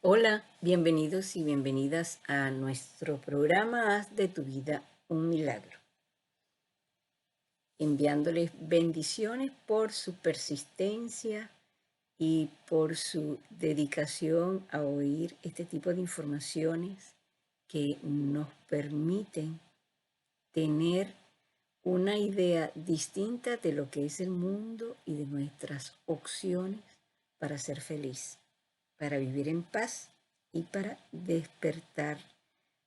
Hola, bienvenidos y bienvenidas a nuestro programa Haz de tu vida un milagro, enviándoles bendiciones por su persistencia y por su dedicación a oír este tipo de informaciones que nos permiten tener una idea distinta de lo que es el mundo y de nuestras opciones para ser feliz, para vivir en paz y para despertar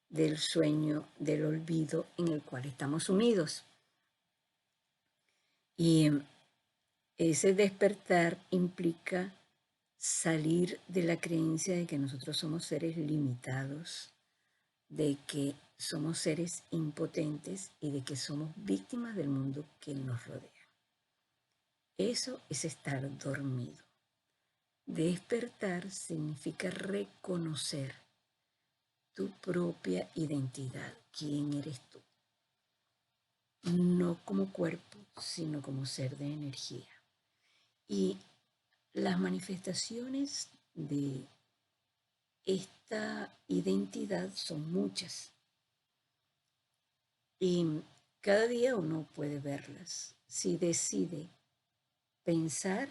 del sueño del olvido en el cual estamos sumidos. Y ese despertar implica salir de la creencia de que nosotros somos seres limitados, de que somos seres impotentes y de que somos víctimas del mundo que nos rodea. Eso es estar dormido. Despertar significa reconocer tu propia identidad, quién eres tú, no como cuerpo, sino como ser de energía. Y las manifestaciones de esta identidad son muchas y cada día uno puede verlas si decide pensar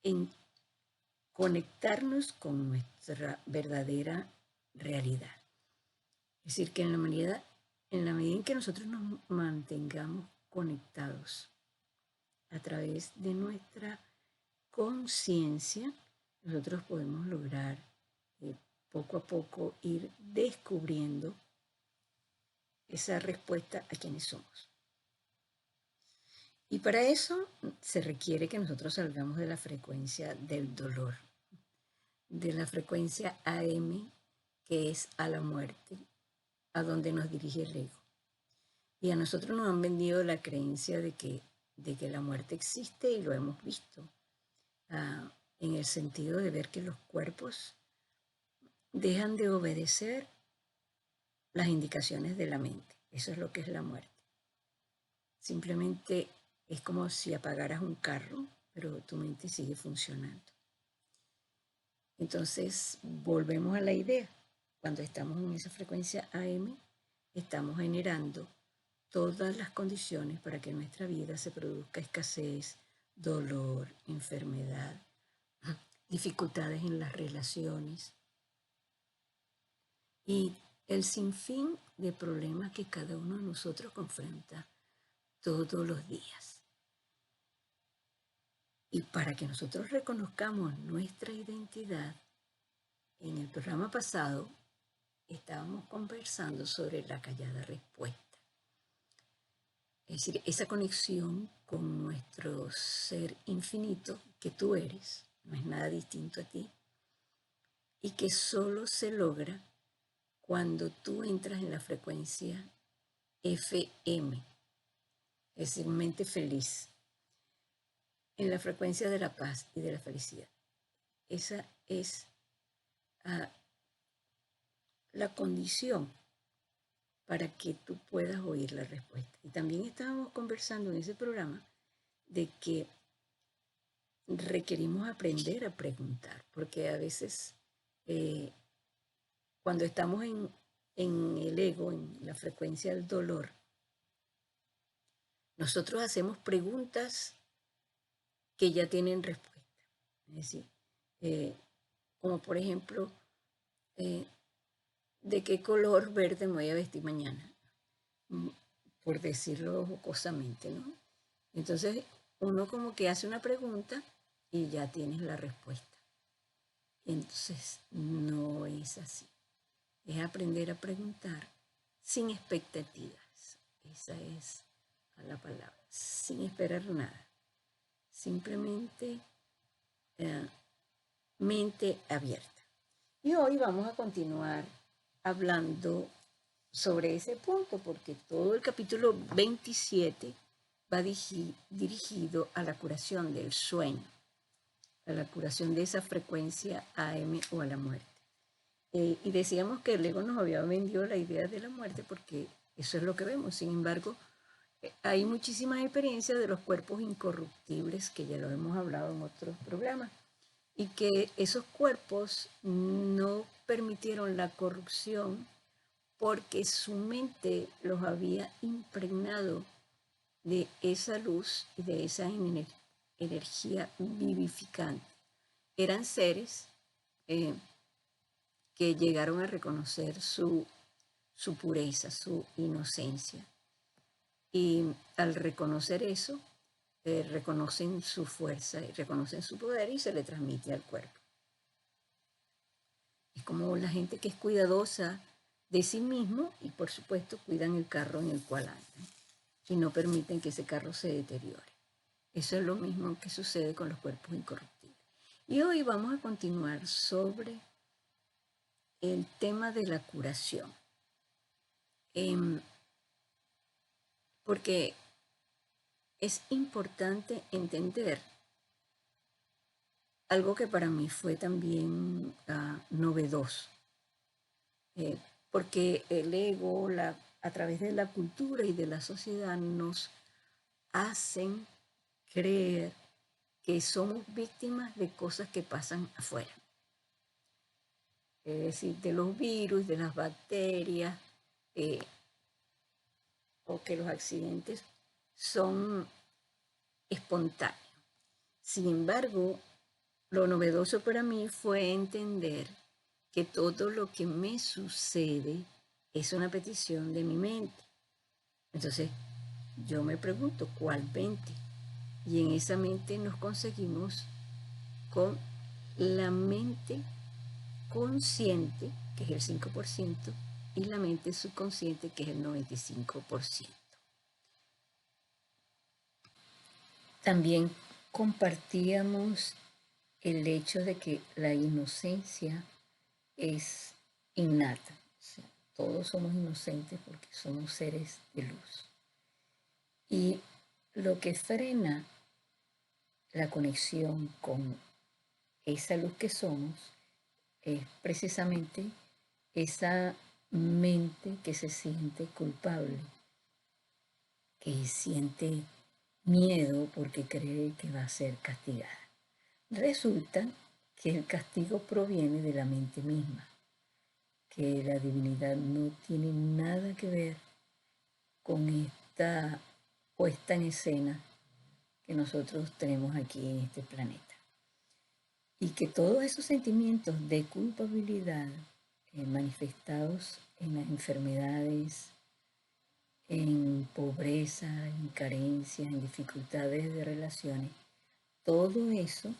en conectarnos con nuestra verdadera realidad. Es decir, que en la medida en que nosotros nos mantengamos conectados a través de nuestra conciencia, nosotros podemos lograr poco a poco ir descubriendo esa respuesta a quienes somos. Y para eso se requiere que nosotros salgamos de la frecuencia del dolor, de la frecuencia AM, que es a la muerte, a donde nos dirige el ego. Y a nosotros nos han vendido la creencia de que la muerte existe y lo hemos visto, en el sentido de ver que los cuerpos dejan de obedecer las indicaciones de la mente. Eso es lo que es la muerte. Simplemente es como si apagaras un carro, pero tu mente sigue funcionando. Entonces, volvemos a la idea. Cuando estamos en esa frecuencia AM, estamos generando todas las condiciones para que en nuestra vida se produzca escasez, dolor, enfermedad, dificultades en las relaciones y el sinfín de problemas que cada uno de nosotros confronta todos los días. Y para que nosotros reconozcamos nuestra identidad, en el programa pasado estábamos conversando sobre la callada respuesta. Es decir, esa conexión con nuestro ser infinito que tú eres, no es nada distinto a ti, y que solo se logra cuando tú entras en la frecuencia FM, es decir, mente feliz, en la frecuencia de la paz y de la felicidad. Esa es la condición para que tú puedas oír la respuesta. Y también estábamos conversando en ese programa de que requerimos aprender a preguntar, porque a veces cuando estamos en el ego, en la frecuencia del dolor, nosotros hacemos preguntas que ya tienen respuesta. Es decir, como por ejemplo, eh, ¿de qué color verde me voy a vestir mañana? Por decirlo jocosamente, ¿no? Entonces, uno como que hace una pregunta y ya tienes la respuesta. Entonces, no es así. Es aprender a preguntar sin expectativas. Esa es la palabra. Sin esperar nada. Simplemente mente abierta. Y hoy vamos a continuar hablando sobre ese punto, porque todo el capítulo 27 va dirigido a la curación del sueño, a la curación de esa frecuencia AM o a la muerte. Y decíamos que el ego nos había vendido la idea de la muerte porque eso es lo que vemos. Sin embargo, hay muchísimas experiencias de los cuerpos incorruptibles que ya lo hemos hablado en otros programas. y que esos cuerpos no permitieron la corrupción porque su mente los había impregnado de esa luz y de esa energía vivificante. Eran seres que llegaron a reconocer su pureza, su inocencia. Y al reconocer eso, reconocen su fuerza y reconocen su poder y se le transmite al cuerpo. Es como la gente que es cuidadosa de sí mismo y por supuesto cuidan el carro en el cual andan y no permiten que ese carro se deteriore. Eso es lo mismo que sucede con los cuerpos incorruptibles. Y hoy vamos a continuar sobre el tema de la curación. Porque es importante entender algo que para mí fue también novedoso, porque el ego, a través de la cultura y de la sociedad, nos hacen creer que somos víctimas de cosas que pasan afuera. Es decir, de los virus, de las bacterias, o que los accidentes son espontáneos. Sin embargo, lo novedoso para mí fue entender que todo lo que me sucede es una petición de mi mente. Entonces, yo me pregunto, ¿cuál mente? Y en esa mente nos conseguimos con la mente consciente, que es el 5%, y la mente subconsciente, que es el 95%. También compartíamos el hecho de que la inocencia es innata. O sea, todos somos inocentes porque somos seres de luz. Y lo que frena la conexión con esa luz que somos es precisamente esa mente que se siente culpable, que siente miedo porque cree que va a ser castigada. Resulta que el castigo proviene de la mente misma, que la divinidad no tiene nada que ver con esta puesta en escena que nosotros tenemos aquí en este planeta. Y que todos esos sentimientos de culpabilidad manifestados en las enfermedades, en pobreza, en carencias, en dificultades de relaciones, todo eso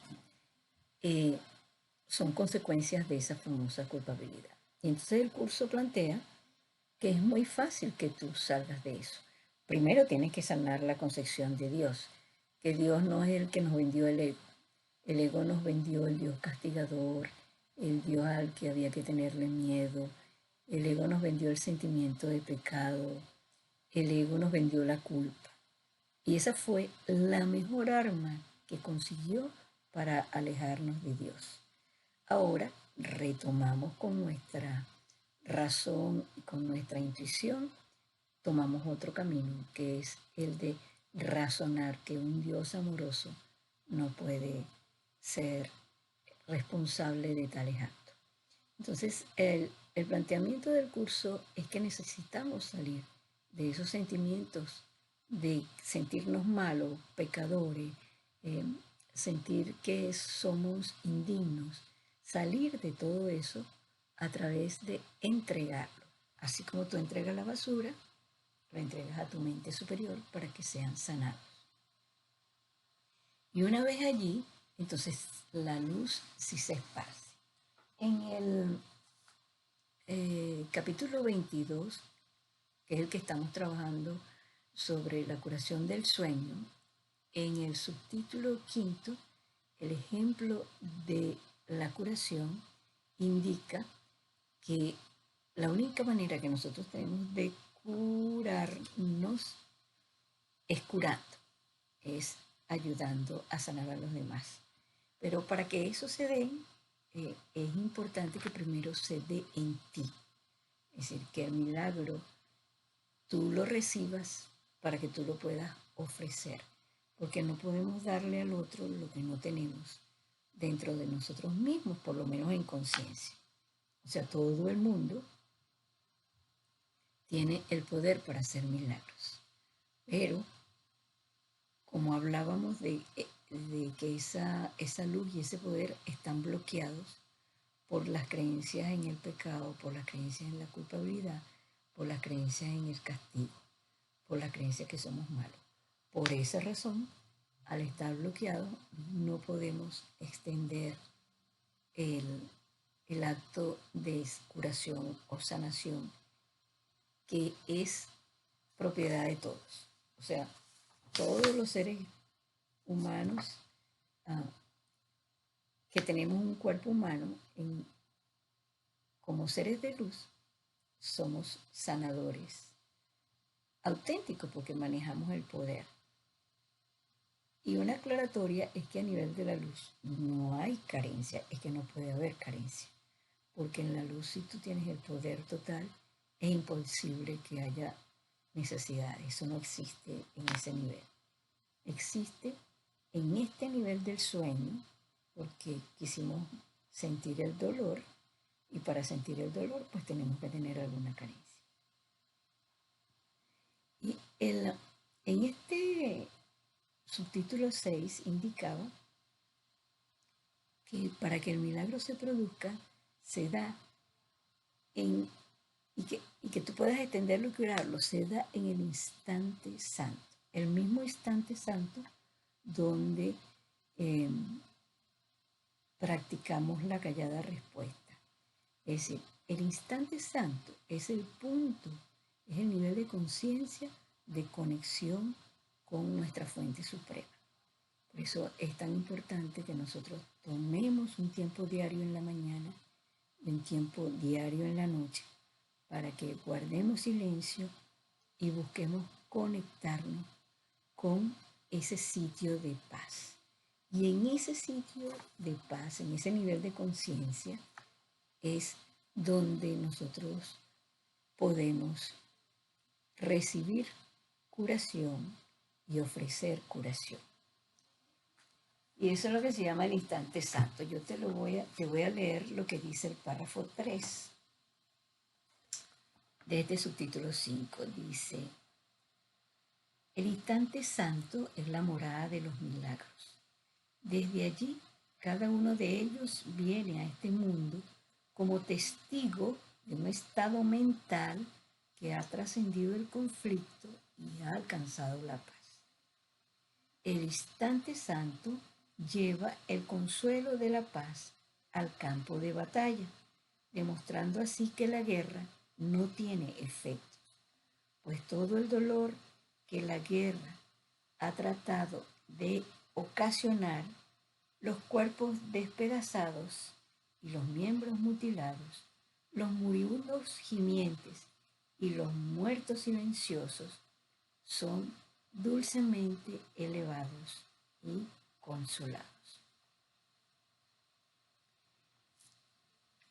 son consecuencias de esa famosa culpabilidad. Y entonces el curso plantea que es muy fácil que tú salgas de eso. Primero tienes que sanar la concepción de Dios, que Dios no es el que nos vendió el ego. El ego nos vendió el Dios castigador, el Dios al que había que tenerle miedo. El ego nos vendió el sentimiento de pecado. El ego nos vendió la culpa. Y esa fue la mejor arma que consiguió para alejarnos de Dios. Ahora retomamos con nuestra razón y con nuestra intuición, tomamos otro camino, que es el de razonar que un Dios amoroso no puede ser responsable de tales actos. Entonces, el planteamiento del curso es que necesitamos salir de esos sentimientos de sentirnos malos, pecadores, sentir que somos indignos, salir de todo eso a través de entregarlo. Así como tú entregas la basura, lo entregas a tu mente superior para que sean sanados. Y una vez allí, entonces la luz sí se esparce. En el capítulo 22, que es el que estamos trabajando sobre la curación del sueño, en el subtítulo 5, el ejemplo de la curación indica que la única manera que nosotros tenemos de curarnos es curando, es ayudando a sanar a los demás. Pero para que eso se dé, es importante que primero se dé en ti. Es decir, que el milagro tú lo recibas para que tú lo puedas ofrecer. Porque no podemos darle al otro lo que no tenemos. dentro de nosotros mismos, por lo menos en conciencia. O sea, todo el mundo tiene el poder para hacer milagros. Pero, como hablábamos de que esa luz y ese poder están bloqueados por las creencias en el pecado, por las creencias en la culpabilidad, por las creencias en el castigo, por las creencias que somos malos. Por esa razón, al estar bloqueados, no podemos extender el acto de curación o sanación que es propiedad de todos. O sea, todos los seres humanos que tenemos un cuerpo humano, como seres de luz, somos sanadores auténticos porque manejamos el poder. Y una aclaratoria es que a nivel de la luz no hay carencia, es que no puede haber carencia. Porque en la luz, si tú tienes el poder total, es imposible que haya necesidad. Eso no existe en ese nivel. Existe en este nivel del sueño porque quisimos sentir el dolor y para sentir el dolor pues tenemos que tener alguna carencia. Y en este subtítulo 6 indicaba que para que el milagro se produzca, se da y que tú puedas extenderlo y curarlo, se da en el instante santo. El mismo instante santo donde practicamos la callada respuesta. Es decir, el instante santo es el punto, es el nivel de conciencia, de conexión con nuestra fuente suprema. Por eso es tan importante que nosotros tomemos un tiempo diario en la mañana y un tiempo diario en la noche para que guardemos silencio y busquemos conectarnos con ese sitio de paz. Y en ese sitio de paz, en ese nivel de conciencia, es donde nosotros podemos recibir curación y ofrecer curación. Y eso es lo que se llama el instante santo. Yo te voy a leer lo que dice el párrafo 3 de este subtítulo 5. Dice: el instante santo es la morada de los milagros. Desde allí, cada uno de ellos viene a este mundo como testigo de un estado mental que ha trascendido el conflicto y ha alcanzado la paz. El instante santo lleva el consuelo de la paz al campo de batalla, demostrando así que la guerra no tiene efectos, pues todo el dolor que la guerra ha tratado de ocasionar, los cuerpos despedazados y los miembros mutilados, los moribundos gimientes y los muertos silenciosos son dulcemente elevados y consolados.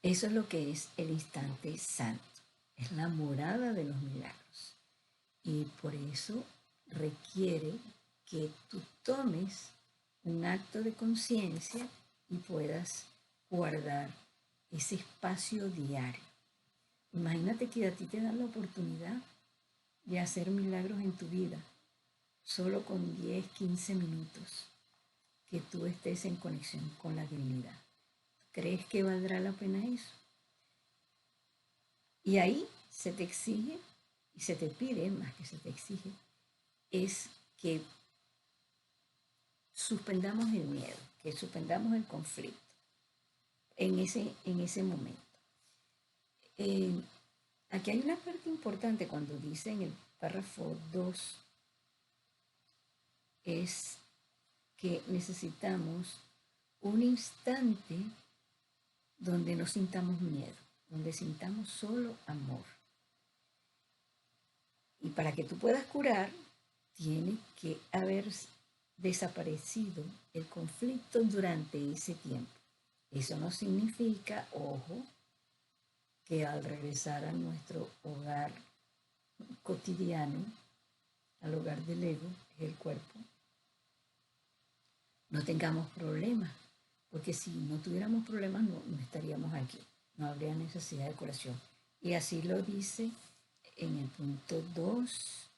Eso es lo que es el instante santo, es la morada de los milagros. Y por eso requiere que tú tomes un acto de conciencia y puedas guardar ese espacio diario. Imagínate que a ti te dan la oportunidad de hacer milagros en tu vida, solo con 10, 15 minutos que tú estés en conexión con la divinidad. ¿Crees que valdrá la pena eso? Y ahí se te exige y se te pide, más que se te exige, es que suspendamos el miedo, que suspendamos el conflicto en ese momento. Aquí hay una parte importante cuando dice en el párrafo 2, es que necesitamos un instante donde no sintamos miedo, donde sintamos solo amor. Y para que tú puedas curar, tiene que haber desaparecido el conflicto durante ese tiempo. Eso no significa, ojo, que al regresar a nuestro hogar cotidiano, al hogar del ego, que es el cuerpo, no tengamos problemas, porque si no tuviéramos problemas no estaríamos aquí, no habría necesidad de curación. Y así lo dice en el punto 2,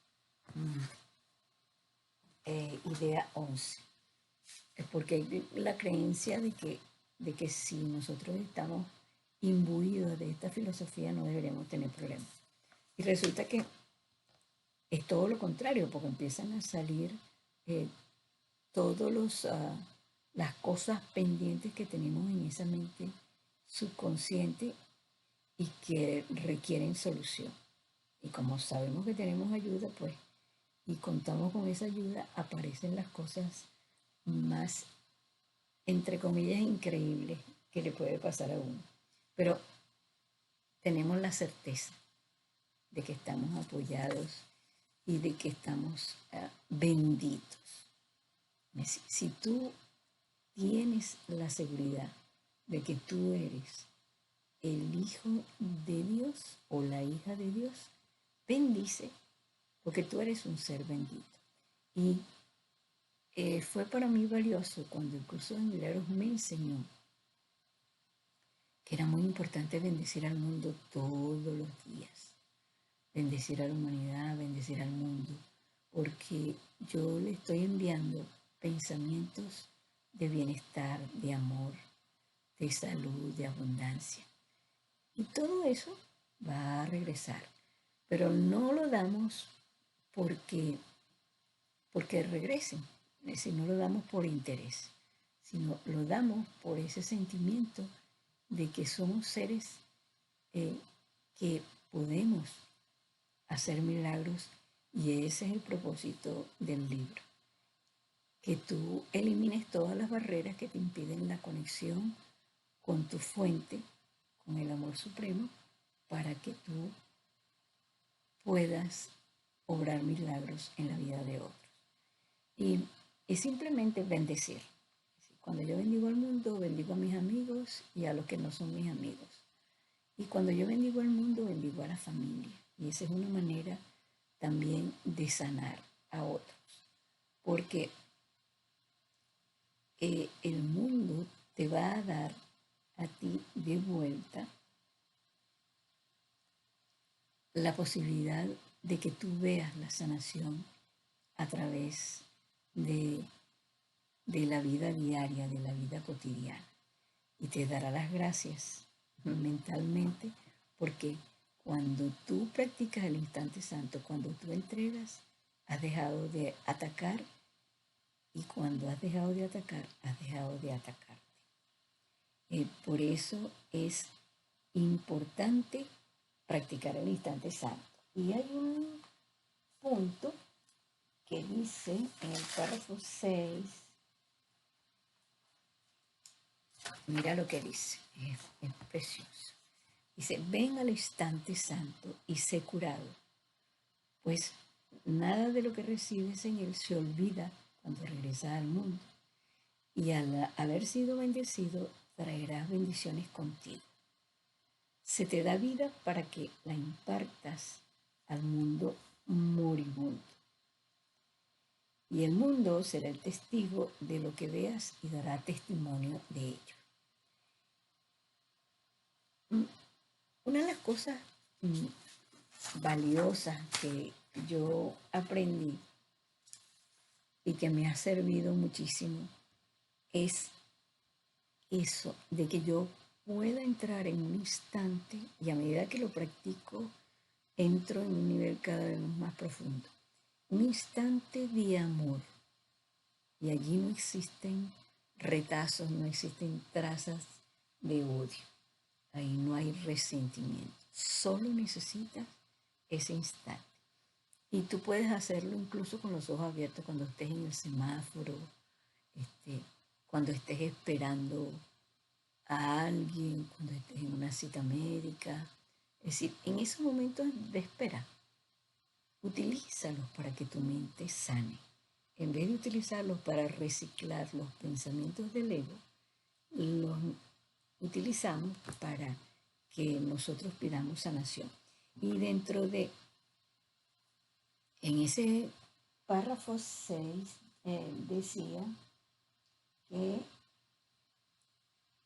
idea 11. Es porque hay la creencia de que si nosotros estamos imbuidos de esta filosofía no deberíamos tener problemas. Y resulta que es todo lo contrario, porque empiezan a salir eh, todas las cosas pendientes que tenemos en esa mente subconsciente y que requieren solución. Y como sabemos que tenemos ayuda, pues, y contamos con esa ayuda, aparecen las cosas más, entre comillas, increíbles que le puede pasar a uno. Pero tenemos la certeza de que estamos apoyados y de que estamos benditos. Si tú tienes la seguridad de que tú eres el hijo de Dios o la hija de Dios, bendice, porque tú eres un ser bendito. Y fue para mí valioso cuando el curso de milagros me enseñó que era muy importante bendecir al mundo todos los días, bendecir a la humanidad, bendecir al mundo, porque yo le estoy enviando pensamientos de bienestar, de amor, de salud, de abundancia. Y todo eso va a regresar, pero no lo damos porque regresen, es decir, no lo damos por interés, sino lo damos por ese sentimiento de que somos seres que podemos hacer milagros, y ese es el propósito del libro, que tú elimines todas las barreras que te impiden la conexión con tu fuente, con el amor supremo, para que tú puedas obrar milagros en la vida de otros. Y es simplemente bendecir. Cuando yo bendigo al mundo, bendigo a mis amigos y a los que no son mis amigos. Y cuando yo bendigo al mundo, bendigo a la familia. Y esa es una manera también de sanar a otros. Porque el mundo te va a dar a ti de vuelta la posibilidad de que tú veas la sanación a través de la vida diaria, de la vida cotidiana. Y te dará las gracias mentalmente, porque cuando tú practicas el instante santo, cuando tú entregas, has dejado de atacar, y cuando has dejado de atacar, has dejado de atacarte. Por eso es importante practicar el instante santo. Y hay un punto que dice en el párrafo 6, mira lo que dice, es precioso. Dice, ven al instante santo y sé curado, pues nada de lo que recibes en él se olvida cuando regresas al mundo. Y al haber sido bendecido, traerás bendiciones contigo. Se te da vida para que la impartas al mundo moribundo. Y el mundo será el testigo de lo que veas y dará testimonio de ello. Una de las cosas valiosas que yo aprendí y que me ha servido muchísimo es eso, de que yo pueda entrar en un instante, y a medida que lo practico, entro en un nivel cada vez más profundo. Un instante de amor. Y allí no existen retazos, no existen trazas de odio. Ahí no hay resentimiento. Solo necesitas ese instante. Y tú puedes hacerlo incluso con los ojos abiertos cuando estés en el semáforo, cuando estés esperando a alguien, cuando estés en una cita médica. Es decir, en esos momentos de espera, utilízalos para que tu mente sane. En vez de utilizarlos para reciclar los pensamientos del ego, los utilizamos para que nosotros pidamos sanación. Y en ese párrafo 6 decía que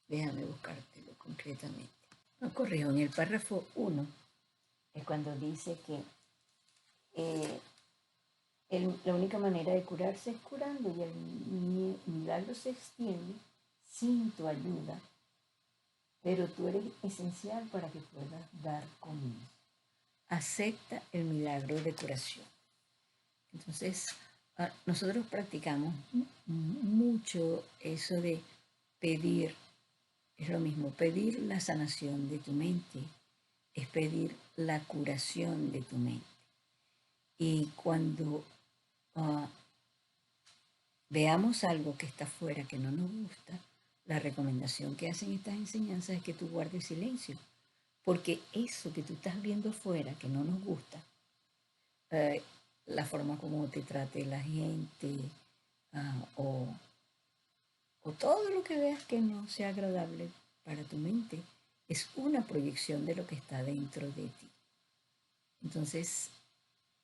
Déjame buscártelo concretamente. No, corrijo, en el párrafo 1 es cuando dice que eh, la única manera de curarse es curando y el milagro se extiende sin tu ayuda, pero tú eres esencial para que puedas dar comienzo. Acepta el milagro de curación. Entonces, nosotros practicamos mucho eso de pedir. Es lo mismo, pedir la sanación de tu mente es pedir la curación de tu mente. Y cuando veamos algo que está fuera, que no nos gusta, la recomendación que hacen estas enseñanzas es que tú guardes silencio. Porque eso que tú estás viendo afuera, que no nos gusta, la forma como te trate la gente, o todo lo que veas que no sea agradable para tu mente, es una proyección de lo que está dentro de ti. Entonces,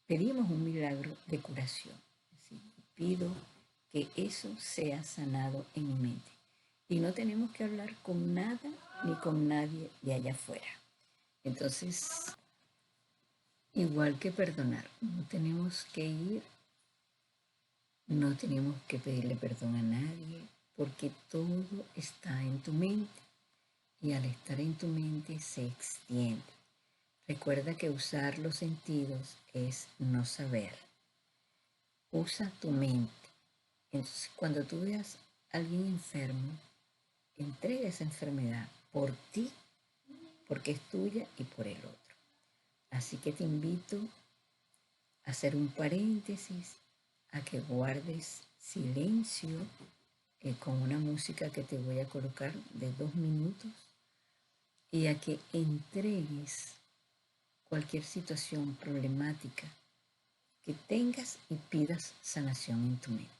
pedimos un milagro de curación. ¿Sí? Pido que eso sea sanado en mi mente. Y no tenemos que hablar con nada ni con nadie de allá afuera. Entonces, igual que perdonar, no tenemos que ir, no tenemos que pedirle perdón a nadie, porque todo está en tu mente y al estar en tu mente se extiende. Recuerda que usar los sentidos es no saber. Usa tu mente. Entonces, cuando tú veas a alguien enfermo, entrega esa enfermedad por ti, porque es tuya y por el otro. Así que te invito a hacer un paréntesis, a que guardes silencio con una música que te voy a colocar de 2 minutos y a que entregues cualquier situación problemática que tengas y pidas sanación en tu mente.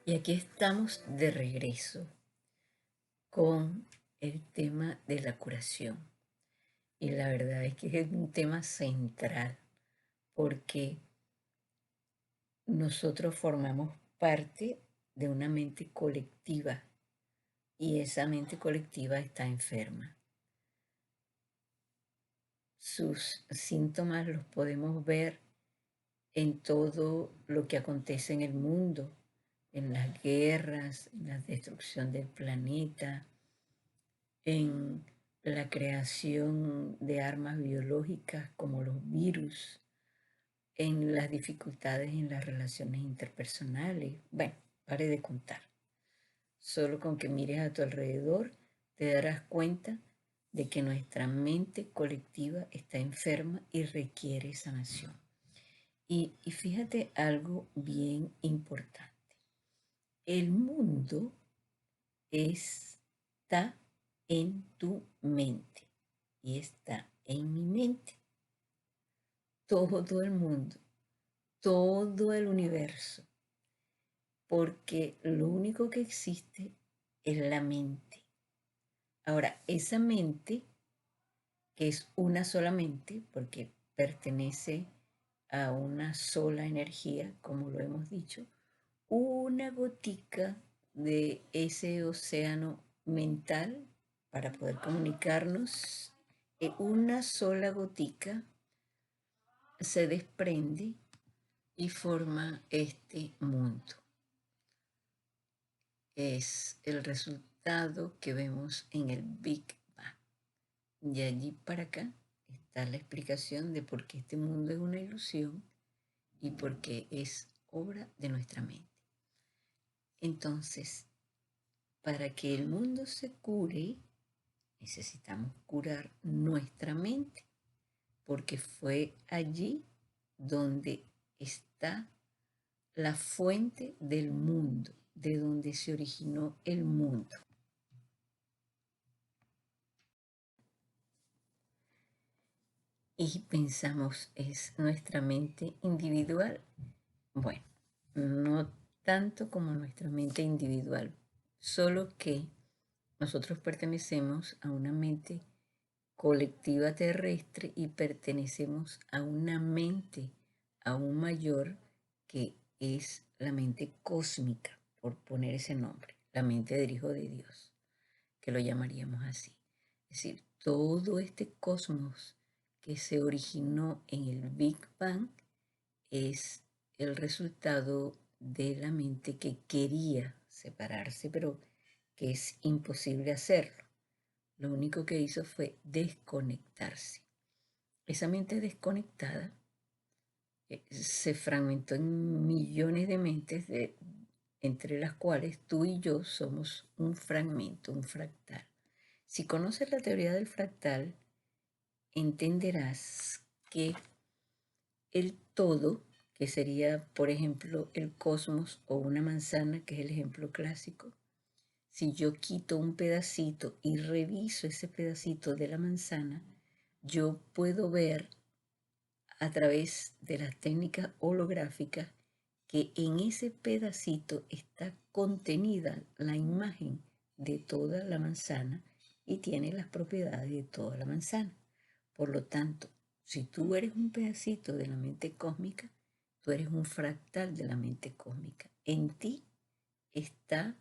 Y aquí estamos de regreso con el tema de la curación. Y la verdad es que es un tema central porque nosotros formamos parte de una mente colectiva y esa mente colectiva está enferma. Sus síntomas los podemos ver en todo lo que acontece en el mundo, en las guerras, en la destrucción del planeta, en la creación de armas biológicas como los virus, en las dificultades en las relaciones interpersonales. Bueno, pare de contar. Solo con que mires a tu alrededor te darás cuenta de que nuestra mente colectiva está enferma y requiere sanación. Y fíjate algo bien importante. El mundo está en tu mente y está en mi mente. Todo el mundo, todo el universo, porque lo único que existe es la mente. Ahora, esa mente, que es una sola mente, porque pertenece a una sola energía, como lo hemos dicho, una gotica de ese océano mental para poder comunicarnos, una sola gotica se desprende y forma este mundo. Es el resultado que vemos en el Big Bang. De allí para acá está la explicación de por qué este mundo es una ilusión y por qué es obra de nuestra mente. Entonces, para que el mundo se cure, necesitamos curar nuestra mente, porque fue allí donde está la fuente del mundo, de donde se originó el mundo. Y pensamos, ¿es nuestra mente individual? Bueno, no tanto como nuestra mente individual, solo que nosotros pertenecemos a una mente colectiva terrestre y pertenecemos a una mente aún mayor que es la mente cósmica, por poner ese nombre, la mente del Hijo de Dios, que lo llamaríamos así. Es decir, todo este cosmos que se originó en el Big Bang es el resultado de la mente que quería separarse, pero que es imposible hacerlo. Lo único que hizo fue desconectarse. Esa mente desconectada se fragmentó en millones de mentes, entre las cuales tú y yo somos un fragmento, un fractal. Si conoces la teoría del fractal, entenderás que el todo, que sería, por ejemplo, el cosmos o una manzana, que es el ejemplo clásico, si yo quito un pedacito y reviso ese pedacito de la manzana, yo puedo ver a través de las técnicas holográficas que en ese pedacito está contenida la imagen de toda la manzana y tiene las propiedades de toda la manzana. Por lo tanto, si tú eres un pedacito de la mente cósmica, tú eres un fractal de la mente cósmica. En ti está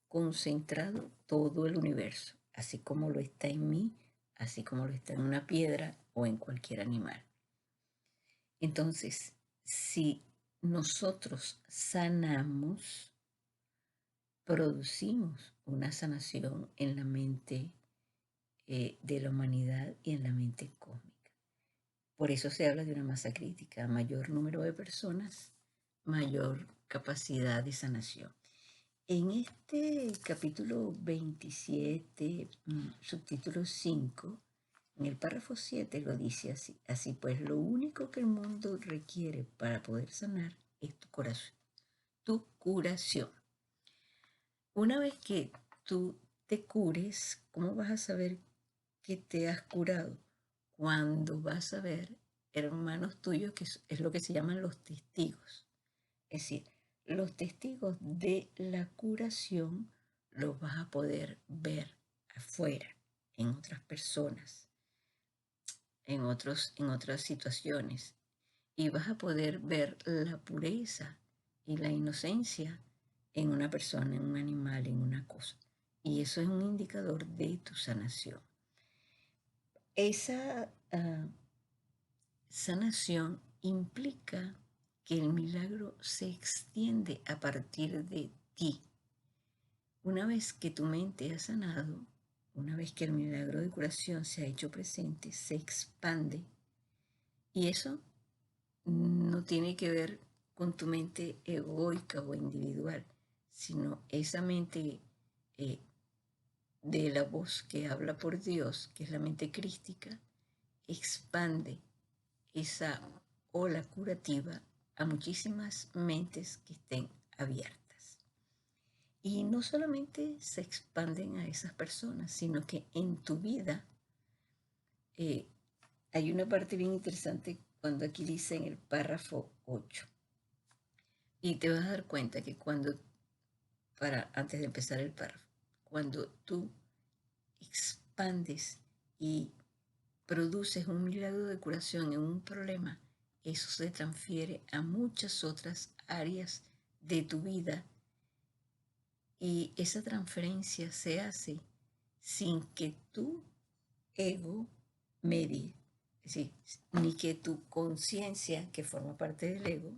concentrado todo el universo, así como lo está en mí, así como lo está en una piedra o en cualquier animal. Entonces, si nosotros sanamos, producimos una sanación en la mente de la humanidad y en la mente cósmica. Por eso se habla de una masa crítica. A mayor número de personas, mayor capacidad de sanación. En este capítulo 27, subtítulo 5, en el párrafo 7 lo dice así. Así pues, lo único que el mundo requiere para poder sanar es tu corazón, tu curación. Una vez que tú te cures, ¿cómo vas a saber que te has curado? Cuando vas a ver hermanos tuyos, que es lo que se llaman los testigos. Es decir, los testigos de la curación los vas a poder ver afuera, en otras personas, en otras situaciones. Y vas a poder ver la pureza y la inocencia en una persona, en un animal, en una cosa. Y eso es un indicador de tu sanación. Esa sanación implica que el milagro se extiende a partir de ti. Una vez que tu mente ha sanado, una vez que el milagro de curación se ha hecho presente, se expande. Y eso no tiene que ver con tu mente egoica o individual, sino esa mente de la voz que habla por Dios, que es la mente crística, expande esa ola curativa a muchísimas mentes que estén abiertas. Y no solamente se expanden a esas personas, sino que en tu vida hay una parte bien interesante cuando aquí dice en el párrafo 8. Y te vas a dar cuenta que antes de empezar el párrafo, cuando tú expandes y produces un milagro de curación en un problema, eso se transfiere a muchas otras áreas de tu vida y esa transferencia se hace sin que tu ego medie, es decir, ni que tu conciencia, que forma parte del ego,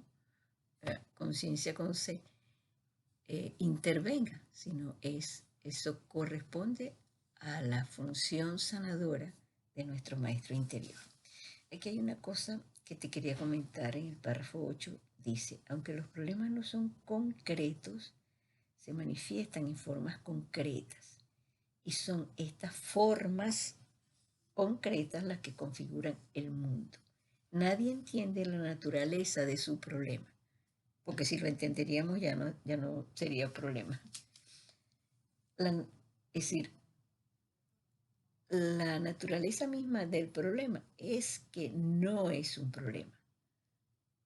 conciencia con C, intervenga, sino eso corresponde a la función sanadora de nuestro maestro interior. Aquí hay una cosa que te quería comentar en el párrafo 8. Dice, aunque los problemas no son concretos, se manifiestan en formas concretas. Y son estas formas concretas las que configuran el mundo. Nadie entiende la naturaleza de su problema, porque si lo entenderíamos ya no sería problema. Es decir, la naturaleza misma del problema es que no es un problema.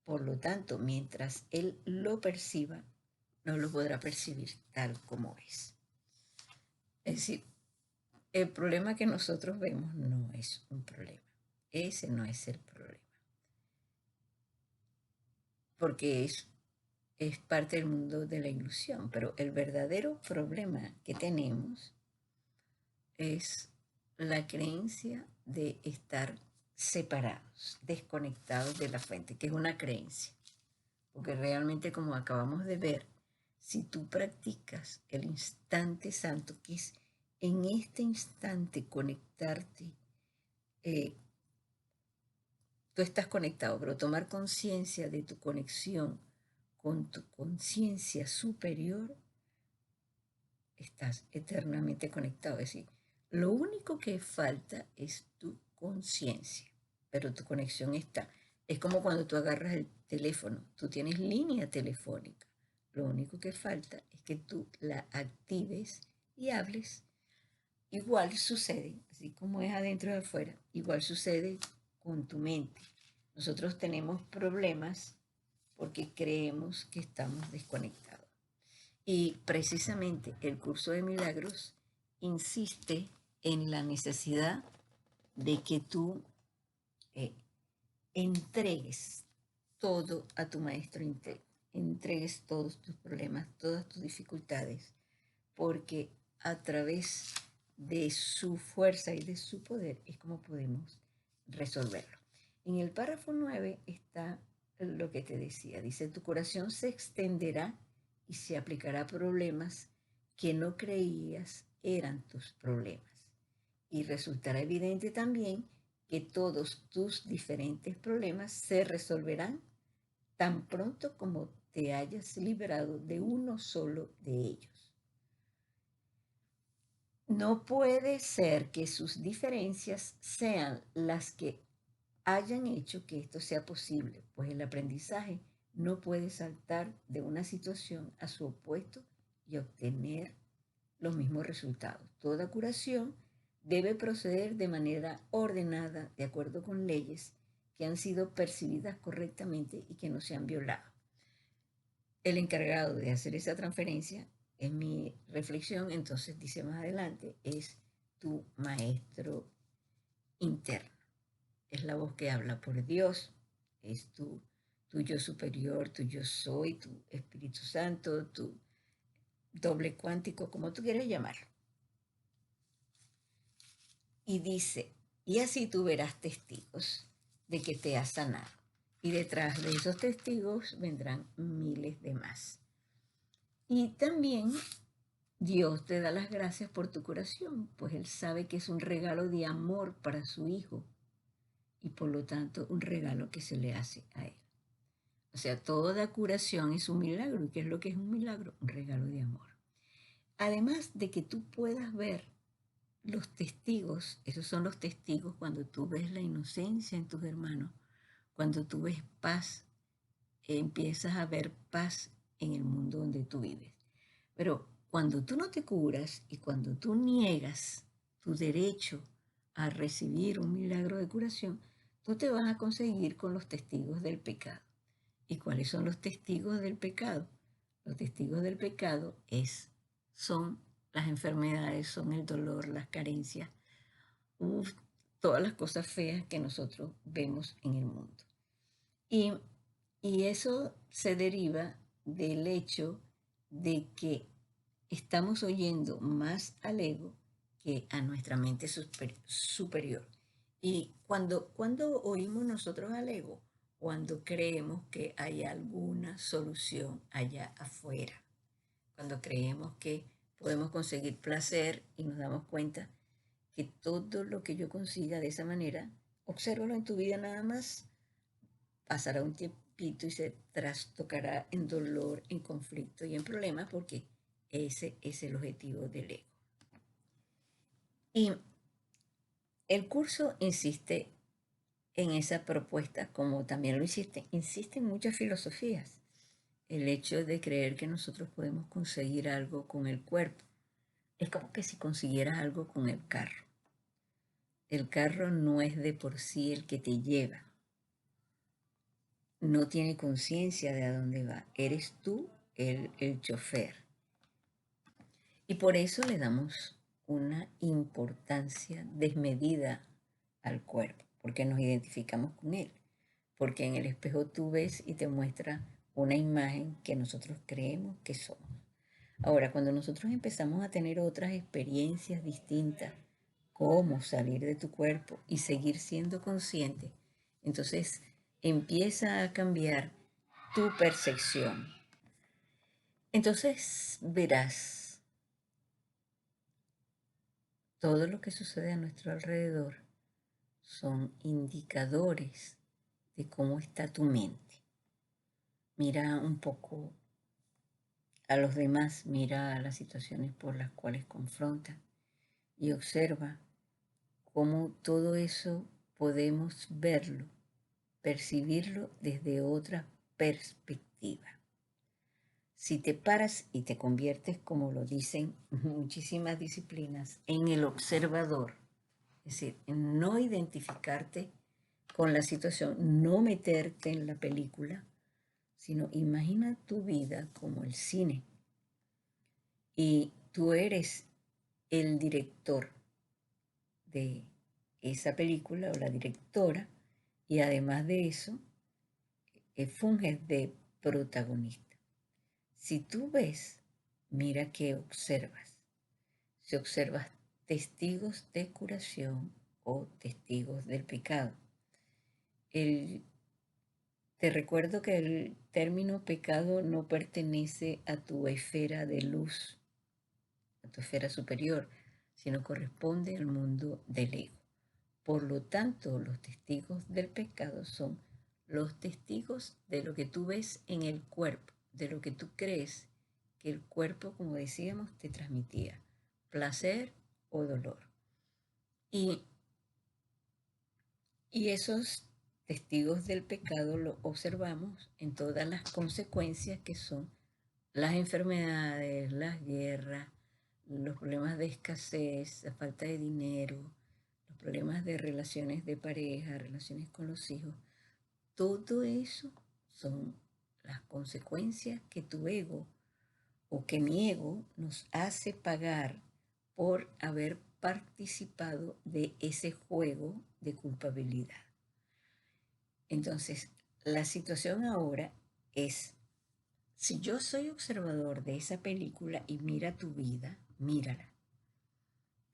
Por lo tanto, mientras él lo perciba, no lo podrá percibir tal como es. Es decir, el problema que nosotros vemos no es un problema. Ese no es el problema. Porque es parte del mundo de la ilusión, pero el verdadero problema que tenemos es la creencia de estar separados, desconectados de la fuente, que es una creencia. Porque realmente, como acabamos de ver, si tú practicas el instante santo, que es en este instante conectarte, tú estás conectado, pero tomar conciencia de tu conexión con tu conciencia superior, estás eternamente conectado. Es decir, lo único que falta es tu conciencia, pero tu conexión está. Es como cuando tú agarras el teléfono, tú tienes línea telefónica. Lo único que falta es que tú la actives y hables. Igual sucede, así como es adentro y afuera, igual sucede con tu mente. Nosotros tenemos problemas porque creemos que estamos desconectados. Y precisamente el curso de milagros insiste en la necesidad de que tú entregues todo a tu maestro interno, entregues todos tus problemas, todas tus dificultades, porque a través de su fuerza y de su poder es como podemos resolverlo. En el párrafo 9 está lo que te decía, dice, tu corazón se extenderá y se aplicará a problemas que no creías eran tus problemas. Y resultará evidente también que todos tus diferentes problemas se resolverán tan pronto como te hayas liberado de uno solo de ellos. No puede ser que sus diferencias sean las que hayan hecho que esto sea posible, pues el aprendizaje no puede saltar de una situación a su opuesto y obtener los mismos resultados. Toda curación debe proceder de manera ordenada, de acuerdo con leyes que han sido percibidas correctamente y que no se han violado. El encargado de hacer esa transferencia, es mi reflexión, entonces dice más adelante, es tu maestro interno. Es la voz que habla por Dios, es tu yo superior, tu yo soy, tu Espíritu Santo, tu doble cuántico, como tú quieras llamarlo. Y dice, y así tú verás testigos de que te has sanado. Y detrás de esos testigos vendrán miles de más. Y también Dios te da las gracias por tu curación, pues Él sabe que es un regalo de amor para su Hijo y por lo tanto un regalo que se le hace a Él. O sea, toda curación es un milagro. ¿Y qué es lo que es un milagro? Un regalo de amor. Además de que tú puedas ver los testigos, esos son los testigos cuando tú ves la inocencia en tus hermanos, cuando tú ves paz, empiezas a ver paz en el mundo donde tú vives. Pero cuando tú no te curas y cuando tú niegas tu derecho a recibir un milagro de curación, tú te vas a conseguir con los testigos del pecado. ¿Y cuáles son los testigos del pecado? Los testigos del pecado son las enfermedades, son el dolor, las carencias, todas las cosas feas que nosotros vemos en el mundo. Y, y eso se deriva del hecho de que estamos oyendo más al ego que a nuestra mente superior. Y cuando oímos nosotros al ego, cuando creemos que hay alguna solución allá afuera, cuando creemos que podemos conseguir placer y nos damos cuenta que todo lo que yo consiga de esa manera, obsérvalo en tu vida nada más, pasará un tiempito y se trastocará en dolor, en conflicto y en problemas, porque ese es el objetivo del ego. Y el curso insiste en esa propuesta, como también lo insisten muchas filosofías. El hecho de creer que nosotros podemos conseguir algo con el cuerpo. Es como que si consiguieras algo con el carro. El carro no es de por sí el que te lleva. No tiene conciencia de a dónde va. Eres tú el chofer. Y por eso le damos una importancia desmedida al cuerpo, porque nos identificamos con él. Porque en el espejo tú ves y te muestra una imagen que nosotros creemos que somos. Ahora, cuando nosotros empezamos a tener otras experiencias distintas, cómo salir de tu cuerpo y seguir siendo consciente, entonces empieza a cambiar tu percepción. Entonces verás todo lo que sucede a nuestro alrededor son indicadores de cómo está tu mente. Mira un poco a los demás, mira a las situaciones por las cuales confrontan y observa cómo todo eso podemos verlo, percibirlo desde otra perspectiva. Si te paras y te conviertes, como lo dicen muchísimas disciplinas, en el observador, es decir, en no identificarte con la situación, no meterte en la película, sino imagina tu vida como el cine y tú eres el director de esa película o la directora, y además de eso, funges de protagonista. Si tú ves, mira que observas. Si observas testigos de curación o testigos del pecado. Te recuerdo que el término pecado no pertenece a tu esfera de luz, a tu esfera superior, sino corresponde al mundo del ego. Por lo tanto, los testigos del pecado son los testigos de lo que tú ves en el cuerpo, de lo que tú crees que el cuerpo, como decíamos, te transmitía, placer o dolor. Y esos testigos del pecado lo observamos en todas las consecuencias que son las enfermedades, las guerras, los problemas de escasez, la falta de dinero, los problemas de relaciones de pareja, relaciones con los hijos. Todo eso son las consecuencias que tu ego o que mi ego nos hace pagar por haber participado de ese juego de culpabilidad. Entonces, la situación ahora es, si yo soy observador de esa película y mira tu vida, mírala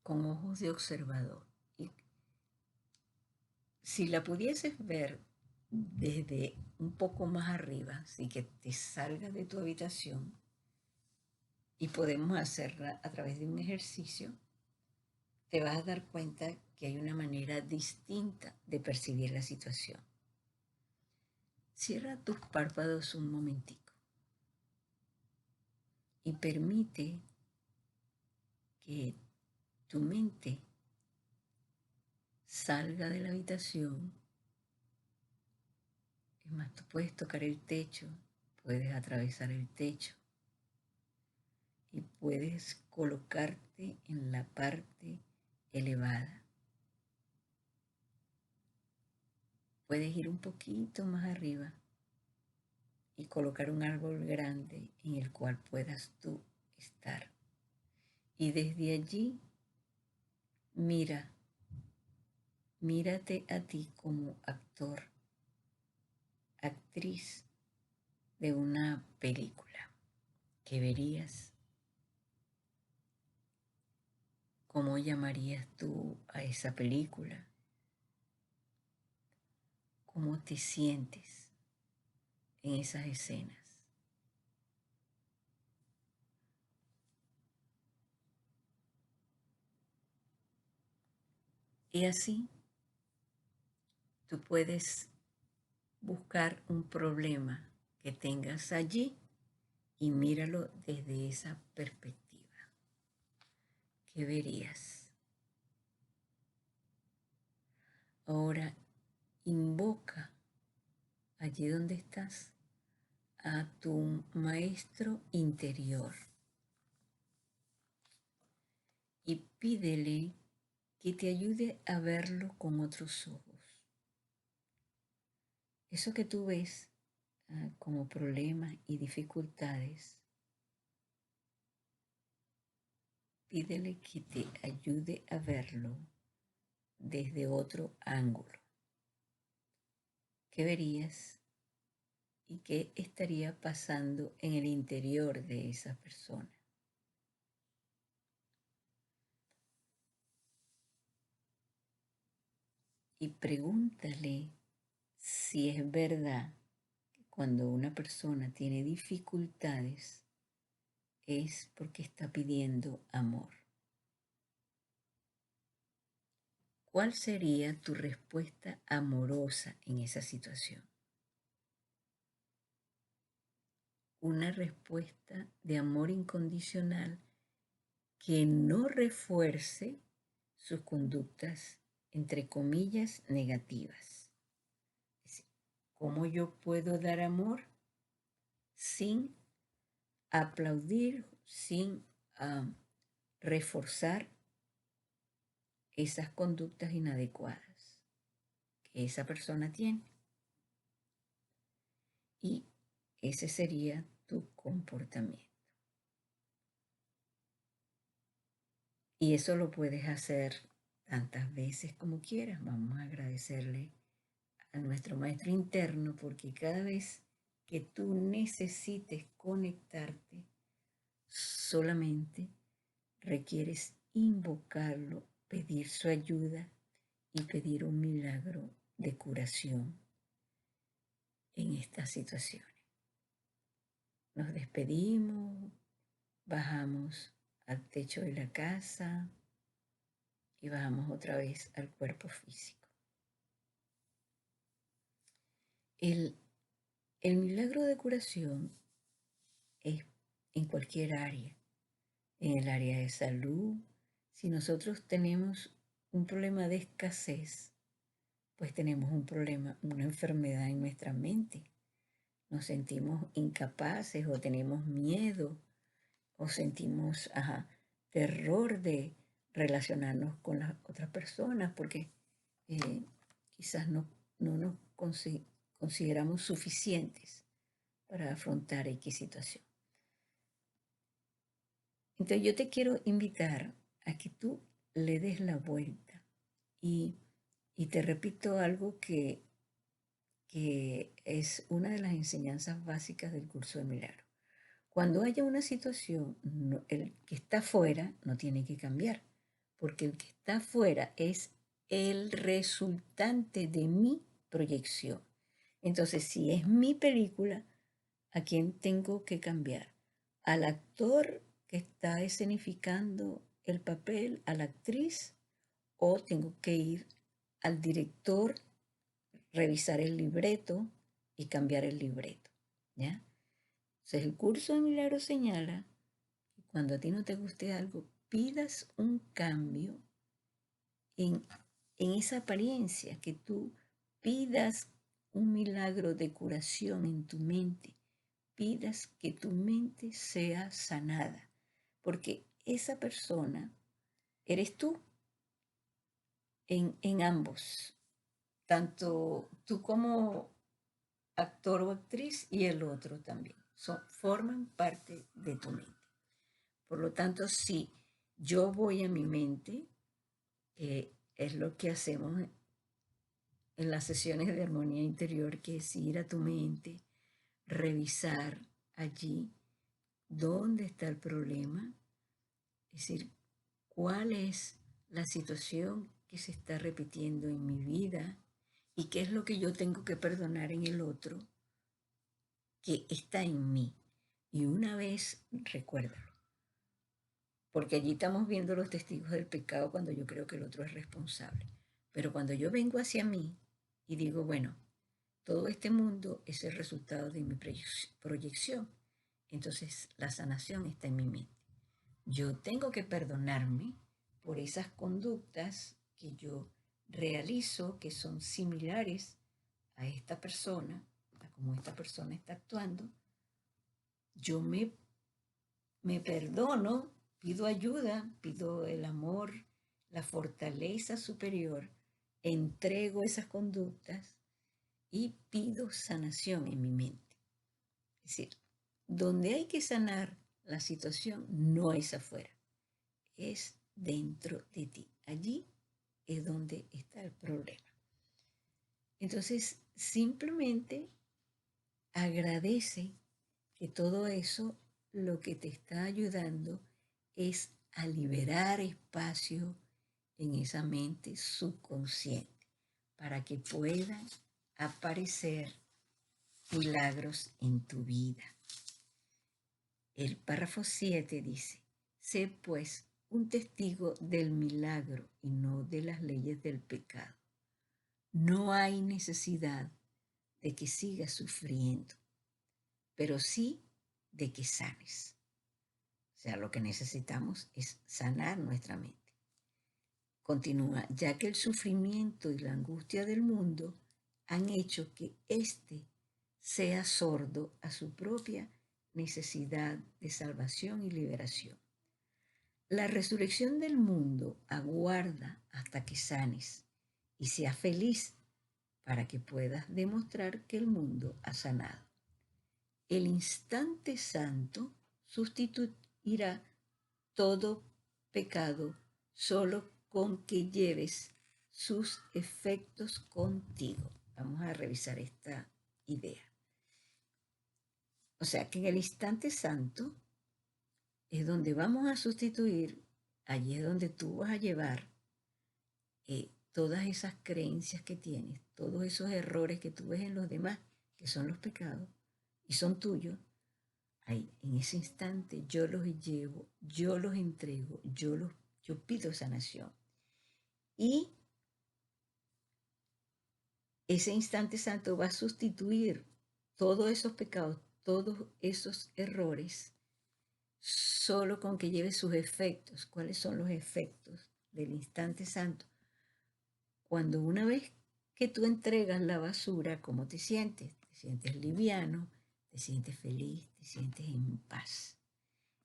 con ojos de observador. Y si la pudieses ver desde un poco más arriba, así que te salgas de tu habitación, y podemos hacerla a través de un ejercicio, te vas a dar cuenta que hay una manera distinta de percibir la situación. Cierra tus párpados un momentico y permite que tu mente salga de la habitación. Es más, tú puedes tocar el techo, puedes atravesar el techo y puedes colocarte en la parte elevada. Puedes ir un poquito más arriba y colocar un árbol grande en el cual puedas tú estar. Y desde allí, mira mírate a ti como actor, actriz de una película. ¿Qué verías? ¿Cómo llamarías tú a esa película? ¿Cómo te sientes en esas escenas? Y así tú puedes buscar un problema que tengas allí y míralo desde esa perspectiva. ¿Qué verías? Ahora invoca allí donde estás a tu maestro interior y pídele que te ayude a verlo con otros ojos. Eso que tú ves como problemas y dificultades, pídele que te ayude a verlo desde otro ángulo. ¿Qué verías y qué estaría pasando en el interior de esa persona? Y pregúntale si es verdad que cuando una persona tiene dificultades es porque está pidiendo amor. ¿Cuál sería tu respuesta amorosa en esa situación? Una respuesta de amor incondicional que no refuerce sus conductas, entre comillas, negativas. Es decir, ¿cómo yo puedo dar amor sin aplaudir, sin reforzar esas conductas inadecuadas que esa persona tiene? Y ese sería tu comportamiento. Y eso lo puedes hacer tantas veces como quieras. Vamos a agradecerle a nuestro maestro interno porque cada vez que tú necesites conectarte, solamente requieres invocarlo, pedir su ayuda y pedir un milagro de curación en estas situaciones. Nos despedimos, bajamos al techo de la casa y bajamos otra vez al cuerpo físico. El milagro de curación es en cualquier área, en el área de salud. Si nosotros tenemos un problema de escasez, pues tenemos un problema, una enfermedad en nuestra mente. Nos sentimos incapaces o tenemos miedo o sentimos terror de relacionarnos con las otras personas porque quizás no nos consideramos suficientes para afrontar X situación. Entonces yo te quiero invitar a que tú le des la vuelta y te repito algo que es una de las enseñanzas básicas del curso de milagro. Cuando haya una situación, el que está afuera no tiene que cambiar, porque el que está afuera es el resultante de mi proyección. Entonces, si es mi película, ¿a quién tengo que cambiar? ¿Al actor que está escenificando el papel, a la actriz? ¿O tengo que ir al director, revisar el libreto y cambiar el libreto? ¿Ya? Entonces, el curso de milagros señala que cuando a ti no te guste algo, pidas un cambio en esa apariencia, que tú pidas un milagro de curación en tu mente, pidas que tu mente sea sanada, porque esa persona eres tú en ambos, tanto tú como actor o actriz y el otro también, forman parte de tu mente. Por lo tanto, si yo voy a mi mente, es lo que hacemos en las sesiones de armonía interior, que es ir a tu mente, revisar allí dónde está el problema, es decir, cuál es la situación que se está repitiendo en mi vida y qué es lo que yo tengo que perdonar en el otro que está en mí. Y una vez, recuérdalo, porque allí estamos viendo los testigos del pecado cuando yo creo que el otro es responsable. Pero cuando yo vengo hacia mí y digo, bueno, todo este mundo es el resultado de mi proyección, entonces la sanación está en mi mente. Yo tengo que perdonarme por esas conductas que yo realizo que son similares a esta persona, a cómo esta persona está actuando. Yo me perdono, pido ayuda, pido el amor, la fortaleza superior, entrego esas conductas y pido sanación en mi mente. Es decir, donde hay que sanar la situación no es afuera, es dentro de ti. Allí es donde está el problema. Entonces, simplemente agradece que todo eso lo que te está ayudando es a liberar espacio en esa mente subconsciente para que puedan aparecer milagros en tu vida. El párrafo 7 dice, sé pues un testigo del milagro y no de las leyes del pecado. No hay necesidad de que sigas sufriendo, pero sí de que sanes. O sea, lo que necesitamos es sanar nuestra mente. Continúa, ya que el sufrimiento y la angustia del mundo han hecho que éste sea sordo a su propia necesidad de salvación y liberación. La resurrección del mundo aguarda hasta que sanes y seas feliz para que puedas demostrar que el mundo ha sanado. El instante santo sustituirá todo pecado solo con que lleves sus efectos contigo. Vamos a revisar esta idea. O sea que en el instante santo es donde vamos a sustituir, allí es donde tú vas a llevar todas esas creencias que tienes, todos esos errores que tú ves en los demás, que son los pecados y son tuyos. Ahí, en ese instante yo los llevo, yo los entrego, yo pido sanación. Y ese instante santo va a sustituir todos esos pecados, todos esos errores, solo con que lleve sus efectos. ¿Cuáles son los efectos del instante santo? Cuando una vez que tú entregas la basura, ¿cómo te sientes? Te sientes liviano, te sientes feliz, te sientes en paz.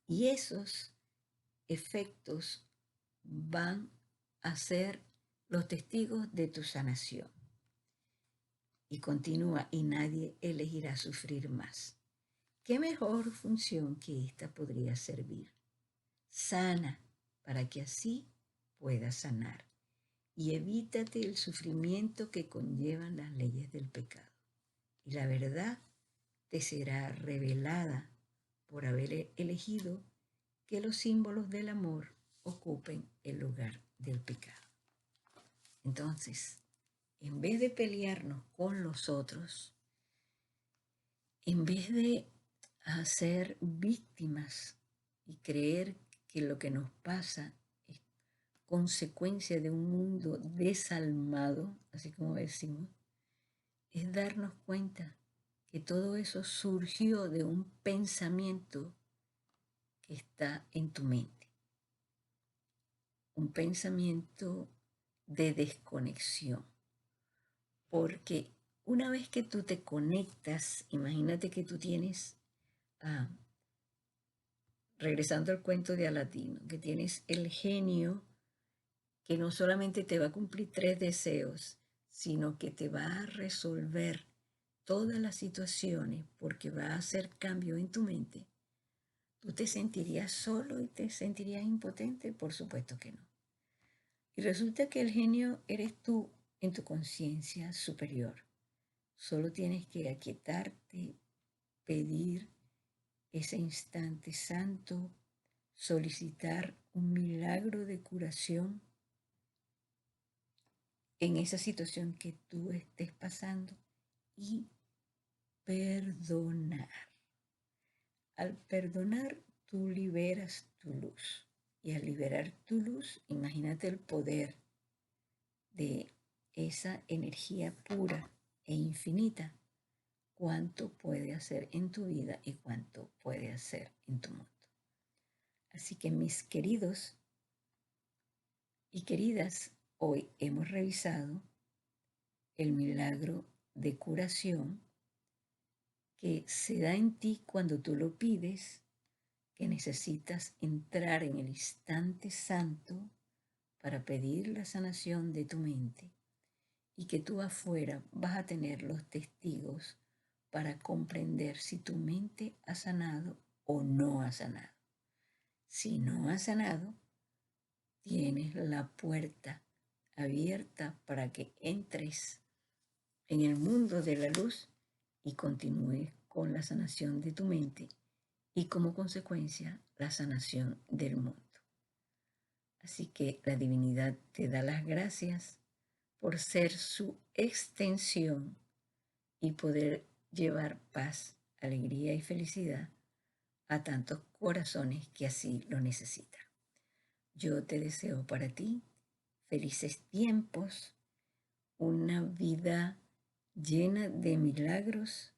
Y esos efectos van a ser los testigos de tu sanación. Y continúa, y nadie elegirá sufrir más. ¿Qué mejor función que esta podría servir? Sana, para que así puedas sanar. Y evítate el sufrimiento que conllevan las leyes del pecado. Y la verdad te será revelada por haber elegido que los símbolos del amor ocupen el lugar del pecado. Entonces, en vez de pelearnos con los otros, en vez de ser víctimas y creer que lo que nos pasa es consecuencia de un mundo desalmado, así como decimos, es darnos cuenta que todo eso surgió de un pensamiento que está en tu mente, un pensamiento de desconexión, porque una vez que tú te conectas, imagínate que tú tienes, regresando al cuento de Aladino, que tienes el genio que no solamente te va a cumplir 3 deseos, sino que te va a resolver todas las situaciones porque va a hacer cambio en tu mente. ¿Tú te sentirías solo y te sentirías impotente? Por supuesto que no. Y resulta que el genio eres tú en tu conciencia superior. Solo tienes que aquietarte, pedir ese instante santo, solicitar un milagro de curación en esa situación que tú estés pasando y perdonar. Al perdonar, tú liberas tu luz. Y al liberar tu luz, imagínate el poder de esa energía pura e infinita, cuánto puede hacer en tu vida y cuánto puede hacer en tu mundo. Así que mis queridos y queridas, hoy hemos revisado el milagro de curación que se da en ti cuando tú lo pides, que necesitas entrar en el instante santo para pedir la sanación de tu mente y que tú afuera vas a tener los testigos para comprender si tu mente ha sanado o no ha sanado. Si no ha sanado, tienes la puerta abierta para que entres en el mundo de la luz y continúes con la sanación de tu mente y como consecuencia la sanación del mundo. Así que la divinidad te da las gracias por ser su extensión y poder llevar paz, alegría y felicidad a tantos corazones que así lo necesitan. Yo te deseo para ti felices tiempos, una vida llena de milagros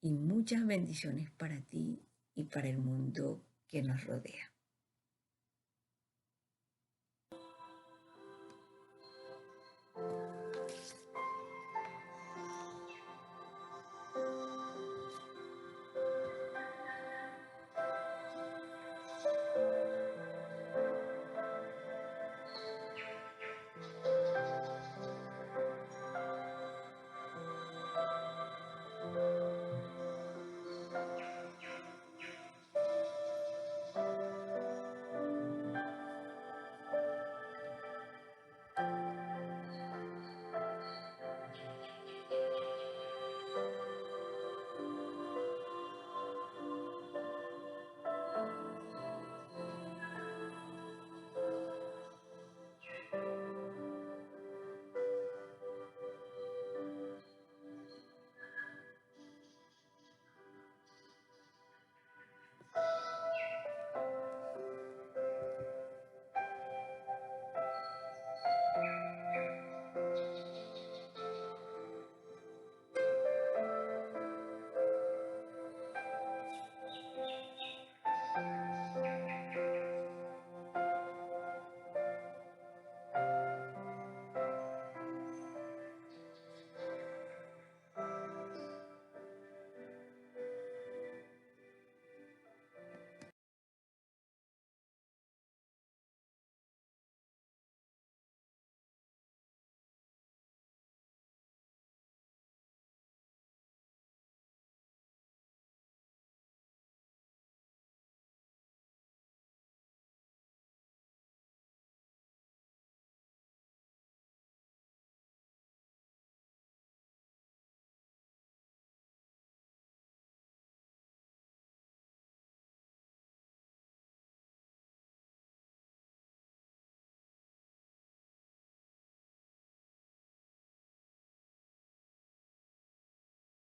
y muchas bendiciones para ti y para el mundo que nos rodea.